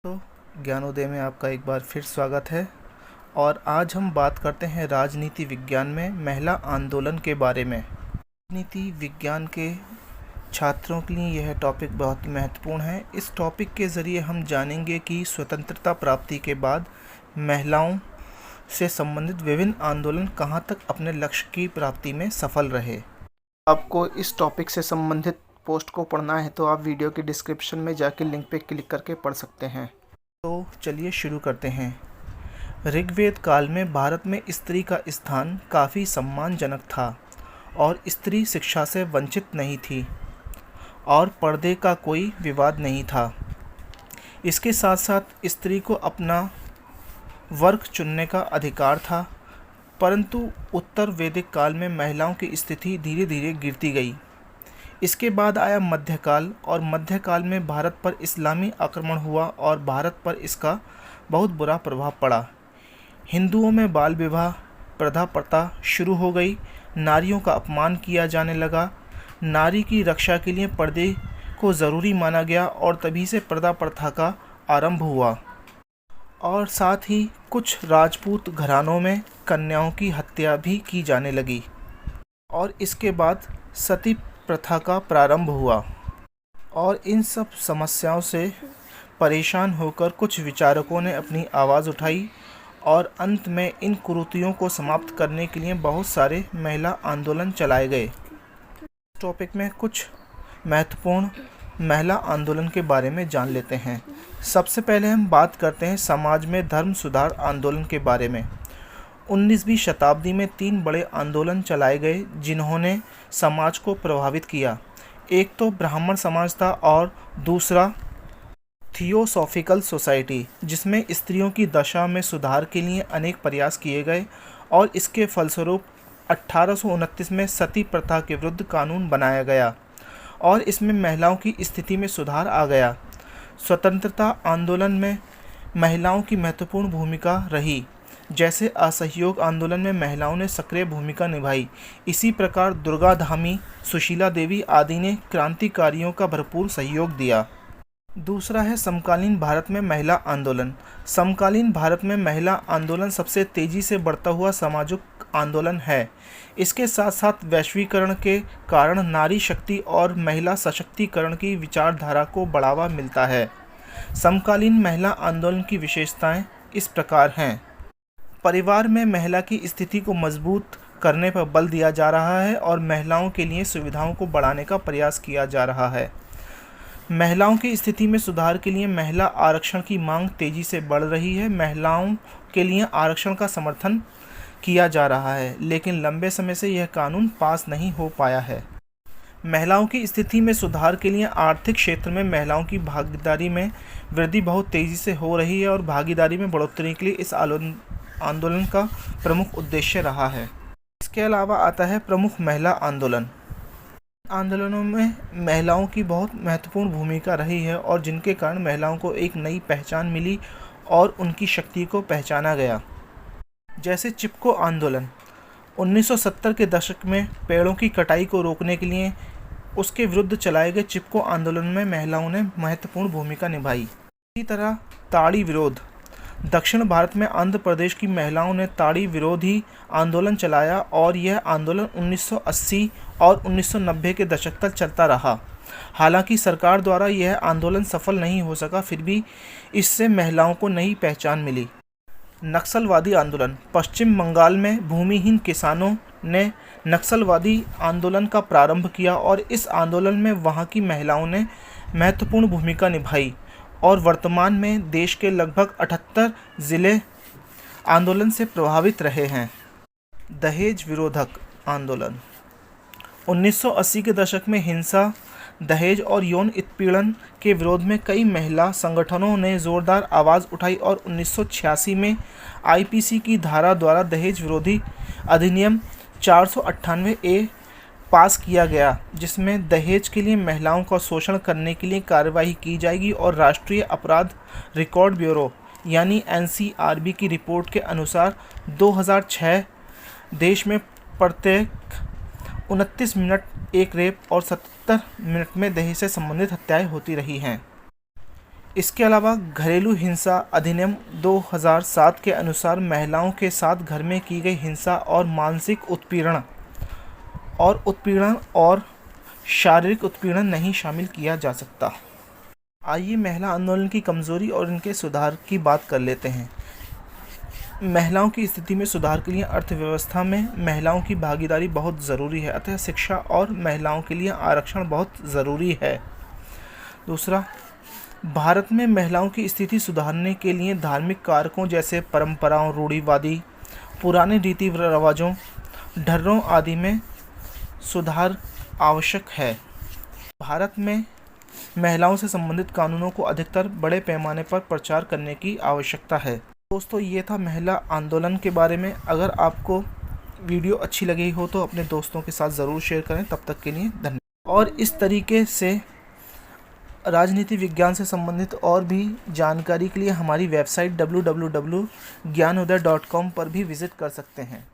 तो ज्ञानोदय में आपका एक बार फिर स्वागत है। और आज हम बात करते हैं राजनीति विज्ञान में महिला आंदोलन के बारे में। राजनीति विज्ञान के छात्रों के लिए यह टॉपिक बहुत ही महत्वपूर्ण है। इस टॉपिक के ज़रिए हम जानेंगे कि स्वतंत्रता प्राप्ति के बाद महिलाओं से संबंधित विभिन्न आंदोलन कहाँ तक अपने लक्ष्य की प्राप्ति में सफल रहे। आपको इस टॉपिक से संबंधित पोस्ट को पढ़ना है तो आप वीडियो के डिस्क्रिप्शन में जाकर लिंक पे क्लिक करके पढ़ सकते हैं। तो चलिए शुरू करते हैं। ऋग्वेद काल में भारत में स्त्री का स्थान काफ़ी सम्मानजनक था और स्त्री शिक्षा से वंचित नहीं थी और पर्दे का कोई विवाद नहीं था। इसके साथ साथ स्त्री को अपना वर्ग चुनने का अधिकार था, परंतु उत्तर वैदिक काल में महिलाओं की स्थिति धीरे धीरे गिरती गई। इसके बाद आया मध्यकाल और मध्यकाल में भारत पर इस्लामी आक्रमण हुआ और भारत पर इसका बहुत बुरा प्रभाव पड़ा। हिंदुओं में बाल विवाह प्रथा प्रथा शुरू हो गई, नारियों का अपमान किया जाने लगा। नारी की रक्षा के लिए पर्दे को ज़रूरी माना गया और तभी से पर्दा प्रथा का आरंभ हुआ। और साथ ही कुछ राजपूत घरानों में कन्याओं की हत्या भी की जाने लगी और इसके बाद सती प्रथा का प्रारंभ हुआ। और इन सब समस्याओं से परेशान होकर कुछ विचारकों ने अपनी आवाज़ उठाई और अंत में इन कुरीतियों को समाप्त करने के लिए बहुत सारे महिला आंदोलन चलाए गए। इस टॉपिक में कुछ महत्वपूर्ण महिला आंदोलन के बारे में जान लेते हैं। सबसे पहले हम बात करते हैं समाज में धर्म सुधार आंदोलन के बारे में। 19वीं शताब्दी में 3 बड़े आंदोलन चलाए गए जिन्होंने समाज को प्रभावित किया। एक तो ब्राह्मण समाज था और दूसरा थियोसॉफिकल सोसाइटी, जिसमें स्त्रियों की दशा में सुधार के लिए अनेक प्रयास किए गए और इसके फलस्वरूप 1829 में सती प्रथा के विरुद्ध कानून बनाया गया और इसमें महिलाओं की स्थिति में सुधार आ गया। स्वतंत्रता आंदोलन में महिलाओं की महत्वपूर्ण भूमिका रही, जैसे असहयोग आंदोलन में महिलाओं ने सक्रिय भूमिका निभाई। इसी प्रकार दुर्गा धामी, सुशीला देवी आदि ने क्रांतिकारियों का भरपूर सहयोग दिया। दूसरा है समकालीन भारत में महिला आंदोलन। समकालीन भारत में महिला आंदोलन सबसे तेज़ी से बढ़ता हुआ सामाजिक आंदोलन है। इसके साथ साथ वैश्वीकरण के कारण नारी शक्ति और महिला सशक्तिकरण की विचारधारा को बढ़ावा मिलता है। समकालीन महिला आंदोलन की विशेषताएं इस प्रकार हैं। परिवार में महिला की स्थिति को मजबूत करने पर बल दिया जा रहा है और महिलाओं के लिए सुविधाओं को बढ़ाने का प्रयास किया जा रहा है। महिलाओं की स्थिति में सुधार के लिए महिला आरक्षण की मांग तेजी से बढ़ रही है। महिलाओं के लिए आरक्षण का समर्थन किया जा रहा है, लेकिन लंबे समय से यह कानून पास नहीं हो पाया है। महिलाओं की स्थिति में सुधार के लिए आर्थिक क्षेत्र में महिलाओं की भागीदारी में वृद्धि बहुत तेज़ी से हो रही है और भागीदारी में बढ़ोतरी के लिए इस आंदोलन का प्रमुख उद्देश्य रहा है। इसके अलावा आता है प्रमुख महिला आंदोलन। आंदोलनों में महिलाओं की बहुत महत्वपूर्ण भूमिका रही है और जिनके कारण महिलाओं को एक नई पहचान मिली और उनकी शक्ति को पहचाना गया। जैसे चिपको आंदोलन 1970 के दशक में पेड़ों की कटाई को रोकने के लिए उसके विरुद्ध चलाए गए चिपको आंदोलन में महिलाओं ने महत्वपूर्ण भूमिका निभाई। इसी तरह ताड़ी विरोध। दक्षिण भारत में आंध्र प्रदेश की महिलाओं ने ताड़ी विरोधी आंदोलन चलाया और यह आंदोलन 1980 और 1990 के दशक तक चलता रहा। हालांकि सरकार द्वारा यह आंदोलन सफल नहीं हो सका, फिर भी इससे महिलाओं को नई पहचान मिली। नक्सलवादी आंदोलन। पश्चिम बंगाल में भूमिहीन किसानों ने नक्सलवादी आंदोलन का प्रारंभ किया और इस आंदोलन में वहां की महिलाओं ने महत्वपूर्ण भूमिका निभाई और वर्तमान में देश के लगभग 78 ज़िले आंदोलन से प्रभावित रहे हैं। दहेज विरोधक आंदोलन। 1980 के दशक में हिंसा, दहेज और यौन उत्पीड़न के विरोध में कई महिला संगठनों ने जोरदार आवाज़ उठाई और 1986 में आईपीसी की धारा द्वारा दहेज विरोधी अधिनियम 498A पास किया गया, जिसमें दहेज के लिए महिलाओं का शोषण करने के लिए कार्रवाई की जाएगी और राष्ट्रीय अपराध रिकॉर्ड ब्यूरो यानी एनसीआरबी की रिपोर्ट के अनुसार 2006 देश में प्रत्येक 29 मिनट एक रेप और 70 मिनट में दहेज से संबंधित हत्याएं होती रही हैं। इसके अलावा घरेलू हिंसा अधिनियम 2007 के अनुसार महिलाओं के साथ घर में की गई हिंसा और मानसिक उत्पीड़न और शारीरिक उत्पीड़न नहीं शामिल किया जा सकता। आइए महिला आंदोलन की कमज़ोरी और इनके सुधार की बात कर लेते हैं। महिलाओं की स्थिति में सुधार के लिए अर्थव्यवस्था में महिलाओं की भागीदारी बहुत ज़रूरी है, अतः शिक्षा और महिलाओं के लिए आरक्षण बहुत ज़रूरी है। दूसरा, भारत में महिलाओं की स्थिति सुधारने के लिए धार्मिक कारकों जैसे परंपराओं, रूढ़िवादी, पुराने रीति रिवाजों, ढर्रों आदि में सुधार आवश्यक है। भारत में महिलाओं से संबंधित कानूनों को अधिकतर बड़े पैमाने पर प्रचार करने की आवश्यकता है। दोस्तों, ये था महिला आंदोलन के बारे में। अगर आपको वीडियो अच्छी लगी हो तो अपने दोस्तों के साथ ज़रूर शेयर करें। तब तक के लिए धन्यवाद। और इस तरीके से राजनीति विज्ञान से संबंधित और भी जानकारी के लिए हमारी वेबसाइट www.gyanuday.com पर भी विज़िट कर सकते हैं।